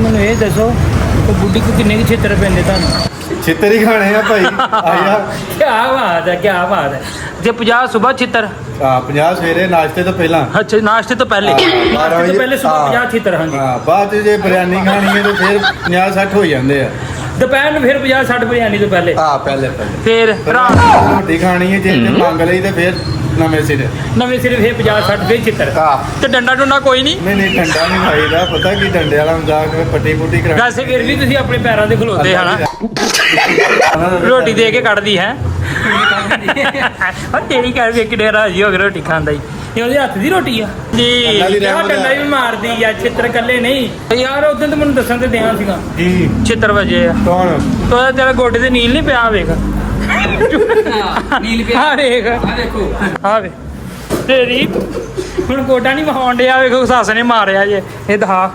ਮੈਨੂੰ ਇਹ ਦੱਸੋ ਕਿ ਬੁੱਢੀ ਕੋ ਕਿੰਨੇ ਕੁ ਛਿੱਤਰ ਪੈਂਦੇ ਤੁਹਾਨੂੰ? ਛਿੱਤਰ ਹੀ ਖਾਣੇ ਆ ਭਾਈ ਆਇਆ। ਕੀ ਬਾਤ ਹੈ, ਕੀ ਬਾਤ ਹੈ। ਜੇ 50 ਸਵੇਰ ਛਿੱਤਰ, 50 ਸਵੇਰੇ ਨਾਸ਼ਤੇ ਤੋਂ ਪਹਿਲਾਂ। ਅੱਛਾ ਨਾਸ਼ਤੇ ਤੋਂ ਪਹਿਲੇ, ਨਾਸ਼ਤੇ ਤੋਂ ਪਹਿਲੇ ਸਵੇਰ 50 ਛਿੱਤਰ। ਹਾਂਜੀ ਹਾਂ, ਬਾਅਦ 'ਚ ਜੇ ਬਿਰਿਆਨੀ ਖਾਣੀ ਹੈ ਤਾਂ ਫਿਰ 50-60 ਹੋ ਜਾਂਦੇ ਆ। ਦੁਪਹਿਰ ਨੂੰ ਫਿਰ 50-60 ਬਿਰਿਆਨੀ ਤੋਂ ਪਹਿਲੇ। ਹਾਂ ਪਹਿਲੇ ਫਿਰ ਰਾਤ ਨੂੰ ਰੋਟੀ ਖਾਣੀ ਹੈ ਜੇ ਮੰਗ ਲਈ ਤੇ ਫਿਰ ਨਵੇਂ ਸਿਰੇ ਫਿਰ 50-60 ਫਿਰ ਛਿੱਤਰ। ਤੇ ਡੰਡਾ ਡੁੰਡਾ ਕੋਈ ਨਹੀਂ? ਨਹੀਂ ਡੰਡਾ ਨਹੀਂ ਖਾਈਦਾ। ਪਤਾ ਕੀ ਡੰਡੇ ਵਾਲਾ ਮਜ਼ਾਕ ਪੱਟੀ ਪੁੱਟੀ ਕਰਾ। ਵੈਸੇ ਫਿਰ ਵੀ ਤੁਸੀਂ ਆਪਣੇ ਪੈਰਾਂ ਤੇ ਖਲੋਤੇ ਹਨਾ। ਰੋਟੀ ਦੇ ਕੇ ਕੱਢਦੀ ਹੈ। ਤੇਰੀ ਕਹਿ ਵੀ ਕਿਹੜੇ ਰਾਜੀ ਹੋ ਕੇ ਰੋਟੀ ਖਾਂਦਾ ਹੀ। ਇਹ ਉਹਦੇ ਹੱਥ ਦੀ ਰੋਟੀ ਆ ਜੀ। ਡੰਡਾ ਵੀ ਮਾਰਦੀ ਆ, ਛਿੱਤਰ ਕੱਲੇ ਨਹੀਂ ਯਾਰ। ਉਦੋਂ ਤਾਂ ਮੈਨੂੰ ਦੱਸਣ ਤੇ ਦਿਆਂ ਸੀਗਾ ਜੀ ਛਿੱਤਰ ਵਜੇ ਆ। ਕੌਣ? ਤੋਦਾ ਤੇਰਾ ਗੋਡੇ ਤੇ ਨੀਲ ਨਹੀਂ ਪਿਆ? ਵੇਖ ਨੀਲ ਪਿਆ। ਆ ਵੇਖ, ਆ ਦੇਖੋ, ਆ ਵੇ ਤੇਰੀ ਹੁਣ ਗੋਡਾ ਨਹੀਂ ਵਹਾਉਣ ਡਿਆ। ਵੇਖੋ ਸੱਸ ਨੇ ਮਾਰਿਆ ਜੇ। ਇਹ ਦਿਖਾ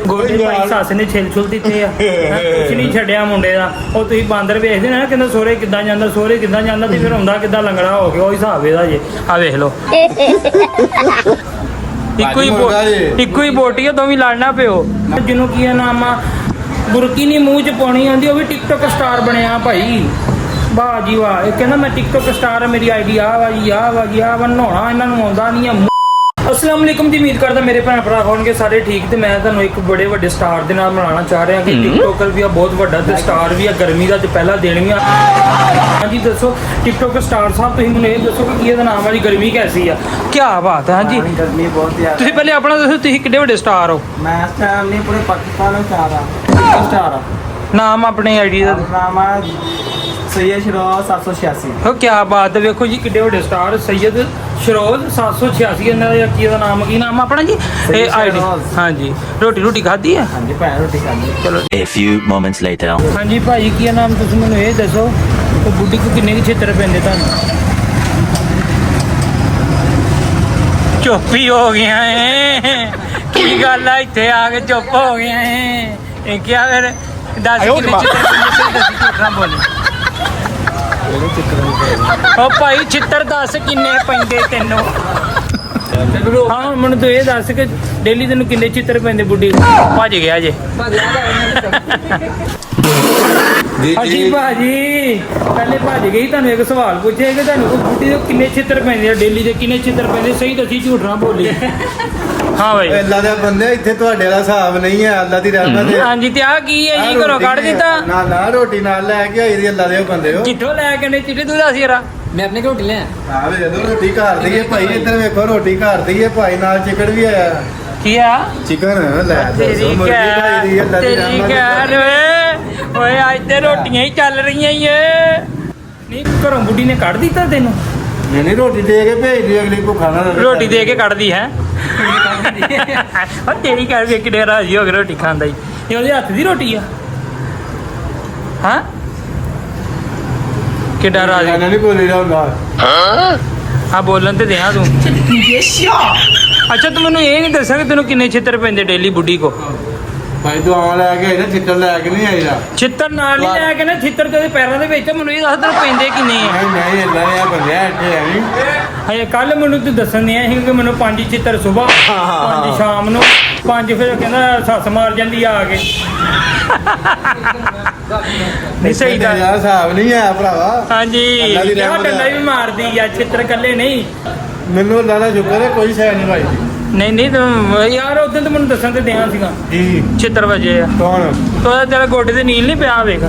ਗੋਡੇ ਭਾਈ ਸੱਸ ਨੇ ਛਿਲ ਛੁਲ ਦਿੱਤੇ ਆ। ਕੁਛ ਨਹੀਂ ਛੱਡਿਆ ਮੁੰਡੇ ਦਾ। ਉਹ ਤੁਸੀਂ ਬਾਂਦਰ ਵੇਖਦੇ ਨਾ ਕਹਿੰਦਾ ਸੋਹਰੇ ਕਿੱਦਾਂ ਜਾਂਦਾ, ਸੋਹਰੇ ਕਿੱਦਾਂ ਜਾਂਦਾ, ਤੇ ਫਿਰ ਹੁੰਦਾ ਕਿੱਦਾਂ ਲੰਗੜਾ ਹੋ ਗਿਆ। ਉਹ ਹਿਸਾਬ ਇਹਦਾ ਜੇ। ਆ ਵੇਖ ਲਓ ਇੱਕੋ ਹੀ ਬੋਟੀ ਆ, ਦੋਵੇਂ ਲੜਨਾ ਪਿਓ। ਜਿਹਨੂੰ ਕੀ ਨਾਮ ਆ, ਬੁਰਕੀ ਨਹੀਂ ਮੂੰਹ 'ਚ ਪਾਉਣੀ ਆਉਂਦੀ, ਉਹ ਵੀ ਟਿਕਟੋਕ ਸਟਾਰ ਬਣਿਆ ਭਾਈ। ਵਾਹ ਜੀ ਵਾਹ। ਇਹ ਕਹਿੰਦਾ ਮੈਂ ਟਿਕਟੋਕ ਸਟਾਰ ਆ, ਮੇਰੀ ਆਈਡੀ ਆ ਵਾ ਜੀ, ਆ ਵਾ ਜੀ, ਆ ਵਾ। ਨਹਾਉਣਾ ਇਹਨਾਂ ਨੂੰ ਆਉਂਦਾ ਨਹੀਂ ਆ। ਅਸਲਾਮ ਵਾਲੇਕੁਮ ਜੀ, ਉਮੀਦ ਕਰਦਾ ਮੇਰੇ ਭੈਣ ਭਰਾ ਹੋਣਗੇ ਸਾਰੇ ਠੀਕ। ਤੇ ਮੈਂ ਤੁਹਾਨੂੰ ਇੱਕ ਬੜੇ ਵੱਡੇ ਸਟਾਰ ਦੇ ਨਾਲ ਮਿਲਾਉਣਾ ਚਾਹ ਰਿਹਾ ਕਿ ਟਿਕਟੋਕਰ ਵੀ ਆ ਬਹੁਤ ਵੱਡਾ ਤੇ ਸਟਾਰ ਵੀ ਆ। ਗਰਮੀ ਦਾ ਤੇ ਪਹਿਲਾ ਦਿਨ ਵੀ ਆ। ਹਾਂਜੀ ਦੱਸੋ ਟਿਕਟੋਕ ਸਟਾਰ ਸਾਹਿਬ, ਤੁਸੀਂ ਮੈਨੂੰ ਇਹ ਦੱਸੋ ਕਿ ਕੀ ਇਹਦਾ ਨਾਮ ਆ ਜੀ? ਗਰਮੀ ਕੈਸੀ ਆ? ਕੀ ਬਾਤ ਹੈ। ਹਾਂਜੀ ਗਰਮੀ ਬਹੁਤ ਜ਼ਿਆਦਾ। ਤੁਸੀਂ ਪਹਿਲੇ ਆਪਣਾ ਦੱਸੋ, ਤੁਸੀਂ ਕਿੱਡੇ ਵੱਡੇ ਸਟਾਰ ਹੋ? ਮੈਂ ਸਟਾਰ ਨਹੀਂ, ਪੂਰੇ ਪਾਕਿਸਤਾਨ ਵਿੱਚ ਸਟਾਰ ਆ। ਨਾਮ ਆਪਣੇ ਆਈਡੀ ਦਾ ਨਾਮ ਆ ਸੈਯਦ ਸ਼ਿਰੋਜ਼ 786। ਉਹ ਕੀ ਬਾਤ ਹੈ। ਵੇਖੋ ਜੀ ਕਿੱਡੇ ਵੱਡੇ ਸਟਾਰ ਸੈਯਦ ਸ਼ਿਰੋਜ਼ 786 ਇਹਨਾਂ ਦਾ। ਕੀ ਇਹਦਾ ਨਾਮ? ਕੀ ਨਾਮ ਆਪਣਾ ਜੀ? ਇਹ ਆਈਡੀ। ਹਾਂਜੀ ਰੋਟੀ ਖਾਧੀ ਹੈ? ਹਾਂਜੀ ਭੈਣ ਰੋਟੀ ਖਾਂਦੀ। ਚਲੋ A few moments later. ਹਾਂਜੀ ਭਾਜੀ ਕੀ ਨਾਮ? ਤੁਸੀਂ ਮੈਨੂੰ ਇਹ ਦੱਸੋ ਕਿ ਬੁੱਢੀ ਕੋ ਕਿੰਨੇ ਕੁ ਛਿੱਤਰ ਪੈਂਦੇ ਤੁਹਾਨੂੰ? ਚੁੱਪ ਹੀ ਹੋ ਗਿਆ ਏ। ਕੀ ਗੱਲ ਆ, ਇੱਥੇ ਆ ਕੇ ਚੁੱਪ ਹੋ ਗਿਆ ਏ। ਇਹ ਕੀ ਫਿਰ ਦੱਸ ਕਿੰਨੇ ਛਿੱਤਰ ਪੈਂਦੇ? ਦੱਸੀ ਝੂਠ ਨਾ ਬੋਲੀ। ਉਹ ਭਾਈ ਛਿੱਤਰ ਦੱਸ ਕਿੰਨੇ ਪੈਂਦੇ ਤੈਨੂੰ? ਹਾਂ ਮੈਨੂੰ ਤੂੰ ਇਹ ਦੱਸ ਕਿ ਡੇਲੀ ਤੈਨੂੰ ਕਿੰਨੇ ਛਿੱਤਰ ਪੈਂਦੇ? ਬੁੱਢੀ ਭੱਜ ਗਿਆ ਜੇ। ਹਾਂਜੀ ਭਾਜੀ ਪਹਿਲੇ ਭੱਜ ਗਈ। ਤੁਹਾਨੂੰ ਇੱਕ ਸਵਾਲ ਪੁੱਛਿਆ ਕਿ ਤੁਹਾਨੂੰ ਬੁੱਢੀ ਦੇ ਕਿੰਨੇ ਛਿੱਤਰ ਪੈਂਦੇ ਆ? ਡੇਲੀ ਦੇ ਕਿੰਨੇ ਛਿੱਤਰ ਪੈਂਦੇ? ਸਹੀ ਦੱਸੀ, ਝੂਠ ਨਾ ਬੋਲੀ। ਹਾਂ ਭਾਈ ਅੱਲਾ ਦੇ ਬੰਦੇ, ਇੱਥੇ ਤੁਹਾਡੇ ਵਾਲਾ ਹਿਸਾਬ ਨਹੀਂ ਹੈ। ਅੱਲਾ ਦੀ ਰਹਿਮਤ ਹੈ। ਹਾਂਜੀ ਤੇ ਆ ਕੀ ਹੈ ਜੀ? ਘਰੋਂ ਕੱਢ ਦਿੱਤਾ? ਨਾ ਰੋਟੀ ਨਾਲ ਲੈ ਕੇ ਆਈ ਦੀ। ਅੱਲਾ ਦੇ ਬੰਦੇ ਹੋ। ਕਿੱਥੋਂ ਲੈ ਕੇ ਨੇ ਚਿੱਟੇ ਤੂੰ ਦੱਸ ਯਾਰਾ। ਮੈਂ ਆਪਣੇ ਰੋਟੀ ਲਿਆ। ਹਾਂ ਵੇ ਜਦੋਂ ਰੋਟੀ ਘਰ ਦੀ ਹੈ ਭਾਈ। ਇੱਧਰ ਵੇਖੋ ਰੋਟੀ ਘਰ ਦੀ ਹੈ ਭਾਈ, ਨਾਲ ਚਿਕਨ ਵੀ ਆਇਆ। ਕੀ ਆ? ਚਿਕਨ ਲੈ ਤੇਰੀ ਕਹਿ ਓਏ ਅੱਜ ਤੇ ਰੋਟੀਆਂ ਹੀ ਚੱਲ ਰਹੀਆਂ ਈ ਏ। ਨਹੀਂ ਘਰੋਂ ਬੁੱਢੀ ਨੇ ਕੱਢ ਦਿੱਤਾ ਤੈਨੂੰ? ਨਹੀਂ ਰੋਟੀ ਦੇ ਕੇ ਭੇਜਦੀ ਅਗਲੀ ਕੋ ਖਾਣਾ। ਰੋਟੀ ਦੇ ਕੇ ਕੱਢਦੀ ਹੈ। ਉਹ ਤੇਰੀ ਕਹਿ ਵੀ ਕਿਹੜੇ ਰਾਜੀ ਹੋ ਕੇ ਰੋਟੀ ਖਾਂਦਾ ਹੀ। ਇਹ ਉਹਦੇ ਹੱਥ ਦੀ ਰੋਟੀ ਆ। ਹਾਂ ਕਿੱਡਾ ਰਾਜੀ। ਇਹਨਾਂ ਨਹੀਂ ਬੋਲੀ ਦਾ ਹੁੰਦਾ। ਹਾਂ ਬੋਲਣ ਤੇ ਦਿਆਂ ਤੂੰ। ਅੱਛਾ ਤੂੰ ਮੈਨੂੰ ਇਹ ਨਹੀਂ ਦੱਸਿਆ ਕਿ ਤੈਨੂੰ ਕਿੰਨੇ ਛਿੱਤਰ ਪੈਂਦੇ ਡੇਲੀ ਬੁੱਢੀ ਕੋ? ਭਾਈ ਦੁਆ ਲੈ ਕੇ ਆਈ ਨਾ, ਛਿੱਤਰ ਲੈ ਕੇ ਨਹੀਂ ਆਈਦਾ। ਛਿੱਤਰ ਨਾਲ ਨਹੀਂ ਲੈ ਕੇ ਨਾ, ਛਿੱਤਰ ਤੇਰੇ ਪੈਰਾਂ ਦੇ ਵਿੱਚ। ਮੈਨੂੰ ਇਹ ਦੱਸ ਤੈਨੂੰ ਪੈਂਦੇ ਕਿੰਨੇ ਆ? ਨਹੀਂ ਅੱਲਾ ਨੇ ਆ ਬੰਦਿਆ ਇੱਥੇ ਐਵੇਂ। ਹਜੇ ਕੱਲ ਮੈਨੂੰ ਤੂੰ ਦੱਸਣ ਦਿਆ ਸੀ ਕਿ ਮੈਨੂੰ 5 ਛਿੱਤਰ ਸੁਬਾ, 5 ਸ਼ਾਮ ਨੂੰ, 5 ਫਿਰ ਕਹਿੰਦਾ ਸੱਸ ਮਾਰ ਜਾਂਦੀ ਆ ਕੇ। ਨਹੀਂ ਸਹੀ ਗੱਲ ਯਾਰ ਹਿਸਾਬ ਨਹੀਂ ਹੈ ਭਰਾਵਾ। ਹਾਂਜੀ ਡੰਡਾ ਵੀ ਮਾਰਦੀ ਆ, ਛਿੱਤਰ ਕੱਲੇ ਨਹੀਂ। ਮੈਨੂੰ ਅੱਲਾ ਦਾ ਸ਼ੁਕਰ ਹੈ ਕੋਈ ਸ਼ੈ ਨਹੀਂ ਭਾਈ। ਨਹੀਂ ਤੂੰ ਯਾਰ ਉਦੋਂ ਤਾਂ ਮੈਨੂੰ ਦੱਸਣ ਤੇ ਦਿਆਂ ਸੀਗਾ ਜੀ। ਛਿੱਤਰ ਵਜੇ ਆ। ਕੌਣ? ਤੋਦਾ ਤੇਰਾ ਗੋਡੇ ਤੇ ਨੀਲ ਨਹੀਂ ਪਿਆ? ਵੇਖ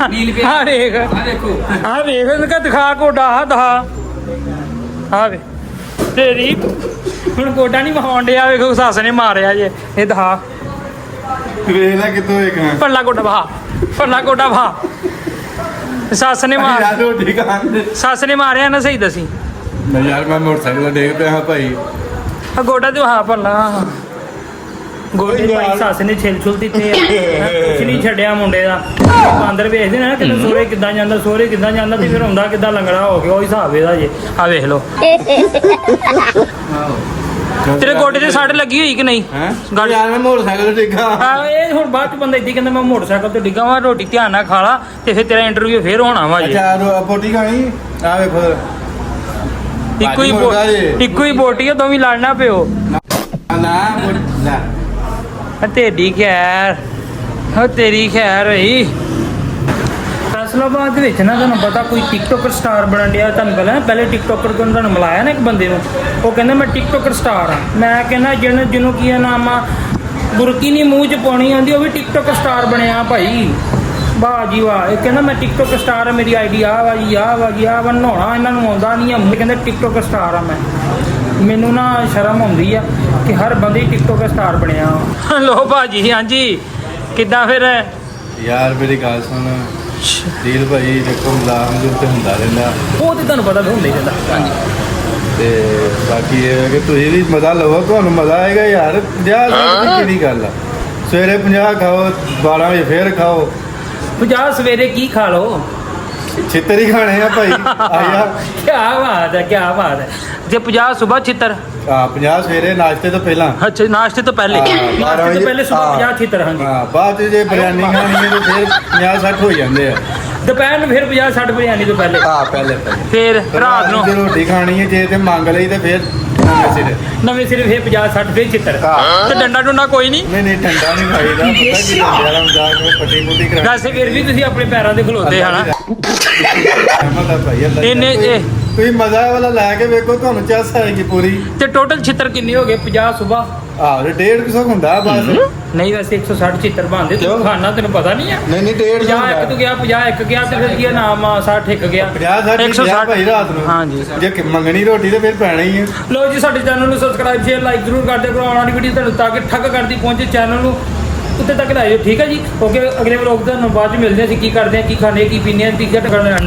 ਨੀਲ ਪਿਆ। ਆ ਵੇਖ, ਆ ਦੇਖੋ, ਆ ਵੇਖ ਇਹਨੂੰ ਦਿਖਾ ਗੋਡਾ। ਆ ਦਿਖਾ, ਆ ਵੇ ਤੇਰੀ ਹੁਣ ਗੋਡਾ ਨਹੀਂ ਵਹਾਉਣ ਡਿਆ। ਵੇਖੋ ਸੱਸ ਨੇ ਮਾਰਿਆ ਜੇ। ਇਹ ਦਿਖਾ ਵੇਖ ਲੈ ਕਿੱਥੋਂ ਵੇਖਾਂ। ਪਰਲਾ ਗੋਡਾ ਵਹਾ, ਪਰਲਾ ਗੋਡਾ ਵਹਾ। ਸੱਸ ਨੇ ਮਾਰਿਆ। ਰੋਟੀ ਖਾਣ। ਸੱਸ ਨੇ ਮਾਰਿਆ ਨਾ? ਸਹੀ ਦੱਸੀ। ਮੈਂ ਯਾਰ ਮੈਂ ਮੋਟਰਸਾਈਕਲ ਤੇ ਡੇਗ ਪਿਆ ਹਾਂ ਭਾਈ। ਆ ਗੋਡਾ ਤੇ ਵਹਾ ਪਰਲਾ। ਗੋਡੇ ਭਾਈ ਸੱਸ ਨੇ ਛਿਲ ਛੁਲ ਦਿੱਤੇ ਆ। ਕੁਛ ਨਹੀਂ ਛੱਡਿਆ ਮੁੰਡੇ ਦਾ। ਬਾਂਦਰ ਵੇਖਦੇ ਨਾ ਕਹਿੰਦਾ ਸੋਹਰੇ ਕਿੱਦਾਂ ਜਾਂਦਾ, ਸੋਹਰੇ ਕਿੱਦਾਂ ਜਾਂਦਾ, ਤੇ ਫਿਰ ਹੁੰਦਾ ਕਿੱਦਾਂ ਲੰਗੜਾ ਹੋ ਗਿਆ। ਉਹ ਹਿਸਾਬ ਇਹਦਾ ਜੇ। ਆ ਵੇਖ ਲਓ ਤੇਰੇ ਗੋਡੇ ਤੇ ਸੱਟ ਲੱਗੀ ਹੋਈ ਕਿ ਨਹੀਂ? ਗੱਲ ਯਾਰ ਮੈਂ ਮੋਟਰਸਾਈਕਲ ਤੇ ਡਿੱਗਾ। ਹਾਂ ਇਹ ਹੁਣ ਬਾਅਦ ਚ ਬੰਦਾ ਇੱਦਾਂ ਕਹਿੰਦਾ ਮੈਂ ਮੋਟਰਸਾਈਕਲ ਤੋਂ ਡਿੱਗਾ ਵਾ। ਰੋਟੀ ਧਿਆਨ ਨਾਲ ਖਾ ਲਾ ਤੇ ਫਿਰ ਤੇਰਾ ਇੰਟਰਵਿਊ ਫੇਰ ਹੋਣਾ ਵਾ ਜੀ। ਅੱਛਾ ਬੋਟੀ ਖਾਣੀ ਆ ਵੇਖੋ। ਇੱਕੋ ਹੀ ਬੋਟੀ ਆ, ਦੋਵੇਂ ਲੜਨਾ ਪਿਓ। ਨਾ ਲੈ ਤੇਰੀ ਖੈਰ ਹੋ ਤੇਰੀ ਖੈਰ ਹੋਈ। ਫੈਸਲਾਬਾਦ ਦੇ ਵਿੱਚ ਨਾ ਤੁਹਾਨੂੰ ਪਤਾ ਕੋਈ ਟਿਕਟੋਕਰ ਸਟਾਰ ਬਣਨ ਡਿਆ। ਤੁਹਾਨੂੰ ਪਹਿਲੇ ਟਿਕਟੋਕਰ ਤੋਂ ਤੁਹਾਨੂੰ ਮਿਲਾਇਆ ਨਾ ਇੱਕ ਬੰਦੇ ਨੂੰ, ਉਹ ਕਹਿੰਦਾ ਮੈਂ ਟਿਕਟੋਕਰ ਸਟਾਰ ਆ। ਮੈਂ ਕਹਿੰਦਾ ਜਿਹਨੂੰ ਕੀ ਨਾਮ ਆ ਬੁਰਕੀ ਨਹੀਂ ਮੂੰਹ 'ਚ ਪਾਉਣੀ ਆਉਂਦੀ, ਉਹ ਵੀ ਟਿਕਟੋਕਰ ਸਟਾਰ ਬਣਿਆ ਭਾਈ। ਵਾਹ ਜੀ ਵਾਹ। ਇਹ ਕਹਿੰਦਾ ਮੈਂ ਟਿਕਟੋਕਰ ਸਟਾਰ ਆ, ਮੇਰੀ ਆਈਡੀ ਆ ਵਾ ਜੀ, ਆ ਵਾ ਜੀ, ਆ ਵਾ। ਨਹਾਉਣਾ ਇਹਨਾਂ ਨੂੰ ਆਉਂਦਾ ਨਹੀਂ ਆ, ਕਹਿੰਦਾ ਟਿਕਟੋਕਰ ਸਟਾਰ ਆ ਮੈਂ। ਮੈਨੂੰ ਨਾ ਸ਼ਰਮ ਆਉਂਦੀ ਆ ਕਿ ਹਰ ਬੰਦੇ ਟਿਕਟੋਕਰ ਸਟਾਰ ਬਣਿਆ। ਲੋ ਭਾਜੀ, ਹਾਂਜੀ ਕਿੱਦਾਂ ਫਿਰ? ਯਾਰ ਮੇਰੀ ਗੱਲ ਸੁਣ ਦੀਲ ਭਾਈ, ਦੇਖੋ ਮਜ਼ਾਕ ਜੋ ਤੇ ਹੁੰਦਾ ਰਹਿੰਦਾ, ਉਹ ਤੇ ਤੁਹਾਨੂੰ ਪਤਾ ਹੁੰਦਾ ਹੀ ਰਹਿੰਦਾ। ਹਾਂਜੀ ਤੇ ਬਾਕੀ ਇਹ ਹੈ ਕਿ ਤੁਸੀਂ ਵੀ ਮਜ਼ਾ ਲਵੋ, ਤੁਹਾਨੂੰ ਮਜ਼ਾ ਆਏਗਾ ਯਾਰ। 50 ਦੀ ਕਿਹੜੀ ਗੱਲ ਆ? ਸਵੇਰੇ 50 ਖਾਓ, 12 ਵਜੇ ਫੇਰ ਖਾਓ। 50 ਸਵੇਰੇ ਕੀ ਖਾ ਲਓ? ਛਿੱਤਰ ਹੀ ਖਾਣੇ ਆ ਭਾਈ। ਆਇਆ ਕੀ ਬਾਤ ਹੈ, ਕੀ ਬਾਤ ਹੈ। ਜੇ 50 ਸਵੇਰ ਛਿੱਤਰ, 50 ਸਵੇਰੇ ਨਾਸ਼ਤੇ ਤੋਂ ਪਹਿਲਾਂ। ਅੱਛਾ ਨਾਸ਼ਤੇ ਤੋਂ ਪਹਿਲੇ, ਨਾਸ਼ਤੇ ਤੋਂ ਪਹਿਲੇ ਸਵੇਰ 50 ਛਿੱਤਰ। ਹਾਂਜੀ ਹਾਂ, ਬਾਅਦ 'ਚ ਜੇ ਬਿਰਿਆਨੀ ਖਾਣੀ ਹੈ ਤਾਂ ਫਿਰ 50-60 ਹੋ ਜਾਂਦੇ ਆ। ਦੁਪਹਿਰ ਨੂੰ ਫਿਰ 50-60 ਬਿਰਿਆਨੀ ਤੋਂ ਪਹਿਲੇ। ਹਾਂ ਪਹਿਲੇ ਫਿਰ ਰਾਤ ਨੂੰ ਜੇ ਰੋਟੀ ਖਾਣੀ ਹੈ, ਜੇ ਤੇ ਮੰਗ ਲਈ ਤੇ ਫਿਰ ਨਵੇਂ ਸਿਰੇ ਫਿਰ 50-60 ਫਿਰ ਛਿੱਤਰ। ਤੇ ਡੰਡਾ ਡੁੰਡਾ ਕੋਈ ਨਹੀਂ? ਨਹੀਂ ਠੰਡਾ ਨਹੀਂ ਖਾਈਦਾ। ਪਤਾ ਕੀ ਡੰਡਿਆਂ ਨਾਲ ਮਜ਼ਾਕ ਵਿੱਚ ਪੱਟੀ ਪੁੱਟੀ ਕਰਾ। ਵੈਸੇ ਫਿਰ ਵੀ ਤੁਸੀਂ ਆਪਣੇ ਪੈਰਾਂ ਤੇ ਖਲੋਤੇ ਹਨਾ। ਇੰਨੇ ਤੁਸੀਂ ਮਜ਼ਾ ਵਾਲਾ ਲੈ ਕੇ ਵੇਖੋ, ਤੁਹਾਨੂੰ ਚੱਸ ਆਏਗੀ ਪੂਰੀ। ਤੇ ਟੋਟਲ ਛਿੱਤਰ ਕਿੰਨੇ ਹੋ ਗਏ? 50 ਸਵੇਰ। ਆਹ 150 ਹੁੰਦਾ ਬਸ। ਨਹੀਂ ਵੈਸੇ 160 ਛਿੱਤਰ ਬਣਦੇ। ਤੂੰ ਖਾਣਾ ਤੈਨੂੰ ਪਤਾ ਨਹੀਂ ਆ? ਨਹੀਂ 150 50 ਇੱਕ ਤੋਂ ਗਿਆ, 50 ਇੱਕ ਗਿਆ, ਤੇ ਫਿਰ ਕੀ ਨਾਮ ਆ 60 ਇੱਕ ਗਿਆ। 50-60 ਭਾਈ ਰਾਤ ਨੂੰ। ਹਾਂਜੀ ਜੇ ਮੰਗਣੀ ਰੋਟੀ ਤੇ ਫਿਰ ਪੈਣਾ ਹੀ ਹੈ। ਲੋ ਜੀ, ਸਾਡੇ ਚੈਨਲ ਨੂੰ ਸਬਸਕ੍ਰਾਈਬ ਸ਼ੇਅਰ ਲਾਈਕ ਜ਼ਰੂਰ ਕਰਦੇ ਕਰੋ। ਆਉਣ ਵਾਲੀ ਵੀਡੀਓ ਤੁਹਾਨੂੰ ਤਾਂ ਕਿ ਠੱਗ ਕਰਦੀ ਪਹੁੰਚੇ, ਚੈਨਲ ਨੂੰ ਉੱਤੇ ਤੱਕ ਲਾਇਓ। ਠੀਕ ਹੈ ਜੀ, ਓਕੇ। ਅਗਲੇ ਵਲੋਗ ਤੁਹਾਨੂੰ ਬਾਅਦ ਚ ਮਿਲਦੇ ਹਾਂ। ਅਸੀਂ ਕੀ ਕਰਦੇ ਹਾਂ, ਕੀ ਖਾਂਦੇ, ਕੀ ਪੀਂਦੇ ਹਾਂ, ਕੀ ਘਟ ਕਰਨਾ।